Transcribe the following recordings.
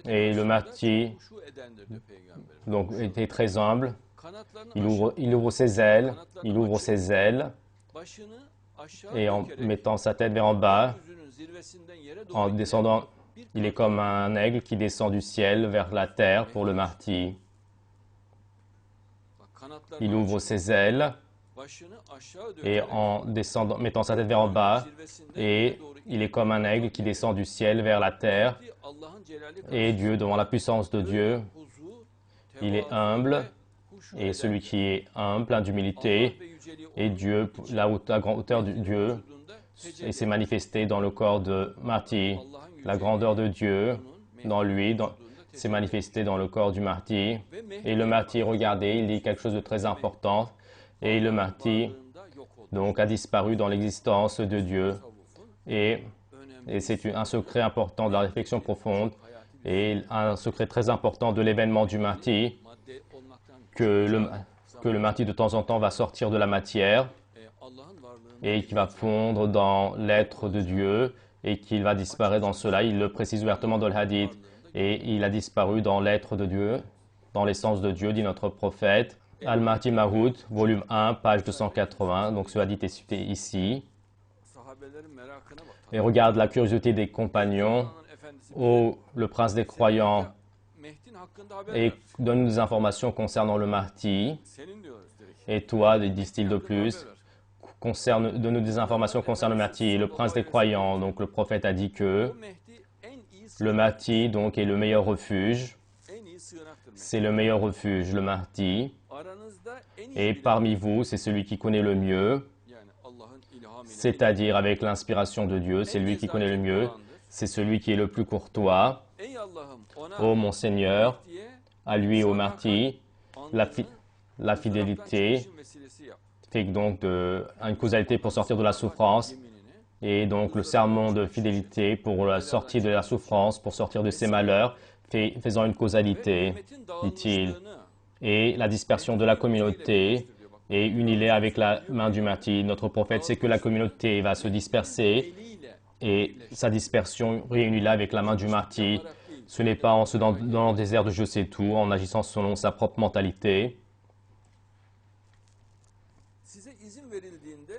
Et le Mahdi donc, était très humble. Il ouvre ses ailes, et en mettant sa tête vers en bas, en descendant, il est comme un aigle qui descend du ciel vers la terre pour le Mahdi. Il ouvre ses ailes et en descendant, mettant sa tête vers en bas, et il est comme un aigle qui descend du ciel vers la terre. Et Dieu, devant la puissance de Dieu, il est humble, et celui qui est humble, plein d'humilité, et Dieu, la grande hauteur de Dieu, et s'est manifesté dans le corps de Mahdi. La grandeur de Dieu dans lui s'est manifestée dans le corps du Mahdi. Et le Mahdi, regardez, il dit quelque chose de très important. Et le Mahdi, donc, a disparu dans l'existence de Dieu. Et c'est un secret important de la réflexion profonde et un secret très important de l'événement du Mahdi, que le Mahdi de temps en temps va sortir de la matière et qui va fondre dans l'être de Dieu et qu'il va disparaître dans cela. Il le précise ouvertement dans le hadith. Et il a disparu dans l'être de Dieu, dans l'essence de Dieu, dit notre prophète. Al-Mahdi Mahoud, volume 1, page 280. Donc ce hadith est cité ici. Et regarde la curiosité des compagnons. Oh, le prince des croyants, et donne-nous des informations concernant le Mahdi. Et toi, disent-ils de plus, donne-nous des informations concernant le Mahdi. Et le prince des croyants, donc le prophète a dit que le Mahdi donc, est le meilleur refuge. C'est le meilleur refuge, le Mahdi. Et parmi vous, c'est celui qui connaît le mieux, c'est-à-dire avec l'inspiration de Dieu, c'est lui qui connaît le mieux. C'est celui qui est le plus courtois. Ô mon Seigneur, à lui, au Mahdi, la fidélité fait donc une causalité pour sortir de la souffrance. Et donc le serment de fidélité pour la sortie de la souffrance, pour sortir de ses malheurs, faisant une causalité, dit-il. Et la dispersion de la communauté est unilée avec la main du Mahdi. Notre prophète sait que la communauté va se disperser et sa dispersion réunie là avec la main du Mahdi. Ce n'est pas en se dans le désert de je sais tout, en agissant selon sa propre mentalité.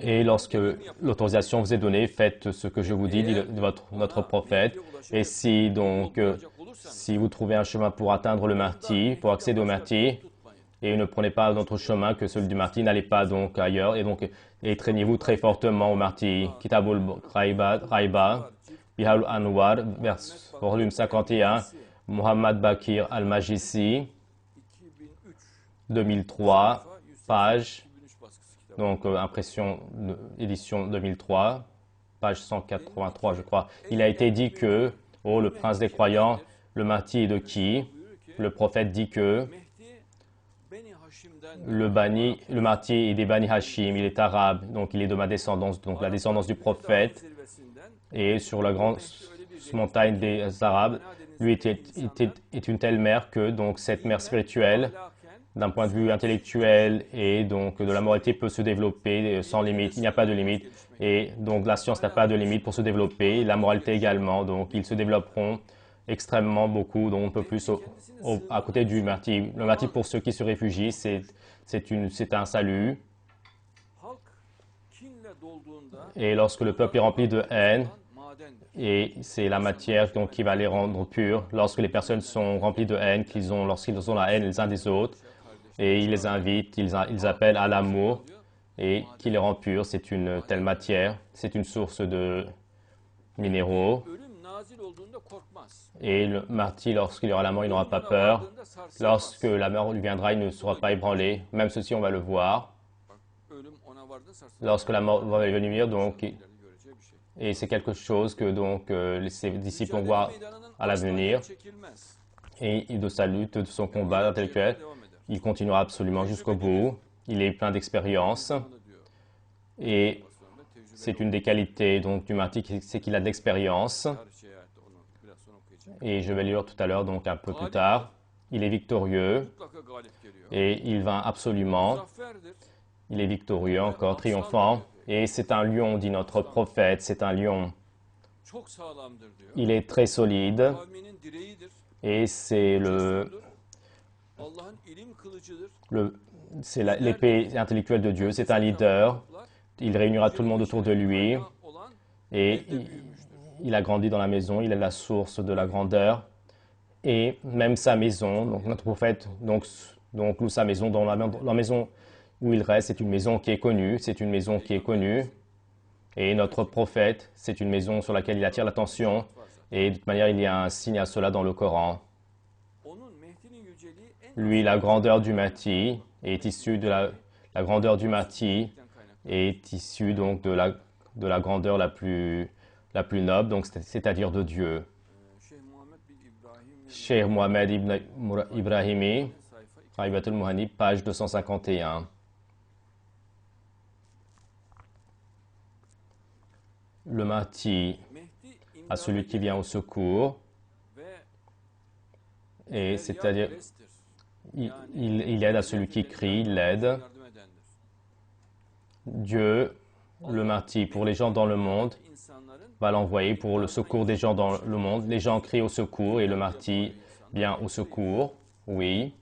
Et lorsque l'autorisation vous est donnée, faites ce que je vous dis, dit notre prophète. Et si si vous trouvez un chemin pour atteindre le Mahdi, pour accéder au Mahdi, et ne prenez pas d'autre chemin que celui du Mahdi, n'allez pas donc ailleurs, et traînez-vous très fortement au Mahdi. Kitabul Raiba, Biharul Anwar, volume 51, Muhammad Bakir Al-Majisi, 2003, page, donc impression, édition 2003, page 183 je crois. Il a été dit que, oh le prince des croyants, le Mahdi est de qui? Le prophète dit que le Mahdi est des Bani Hashim, il est arabe, donc il est de ma descendance, donc la descendance du prophète. Et sur la grande montagne des Arabes, lui est une telle mère que donc cette mère spirituelle, d'un point de vue intellectuel et donc de la moralité, peut se développer sans limite. Il n'y a pas de limite. Et donc la science n'a pas de limite pour se développer, la moralité également. Donc ils se développeront extrêmement beaucoup, donc un peu plus à côté du Mahdi. Le Mahdi, pour ceux qui se réfugient, c'est un salut. Et lorsque le peuple est rempli de haine, et c'est la matière donc, qui va les rendre purs, lorsque les personnes sont remplies de haine, lorsqu'ils ont la haine les uns des autres, et ils les invitent, ils appellent à l'amour, et qui les rend purs, c'est une telle matière, c'est une source de minéraux. Et le Mahdi, lorsqu'il y aura la mort, il n'aura pas peur. Lorsque la mort lui viendra, il ne sera pas ébranlé. Même ceci, on va le voir. Lorsque la mort va venir, donc, et c'est quelque chose que donc ses disciples vont voir à l'avenir. Et de sa lutte, de son combat intellectuel, il continuera absolument jusqu'au bout. Il est plein d'expérience. Et c'est une des qualités donc, du Mahdi, c'est qu'il a de l'expérience. Et je vais lire tout à l'heure, donc un peu plus tard. Il est victorieux et il vint absolument. Il est victorieux, encore triomphant. Et c'est un lion, dit notre prophète, c'est un lion. Il est très solide et c'est l'épée intellectuelle de Dieu. C'est un leader. Il réunira tout le monde autour de lui et il a grandi dans la maison. Il est la source de la grandeur. Et même sa maison, donc notre prophète, donc sa maison, dans la maison où il reste, c'est une maison qui est connue, c'est une maison qui est connue. Et notre prophète, c'est une maison sur laquelle il attire l'attention. Et de toute manière, il y a un signe à cela dans le Coran. Lui, la grandeur du Mahdi est issue de la grandeur du Mahdi est issue donc de la grandeur la plus noble, donc c'est-à-dire de Dieu. Cheikh Mohamed ibn Ibrahimi, Raibatul Muhanib, page 251. Le Mahdi à celui qui vient au secours, et c'est-à-dire il aide à celui qui crie, il l'aide. Dieu, le Mahdi, pour les gens dans le monde, va l'envoyer pour le secours des gens dans le monde. Les gens crient au secours et le Mahdi vient au secours, oui.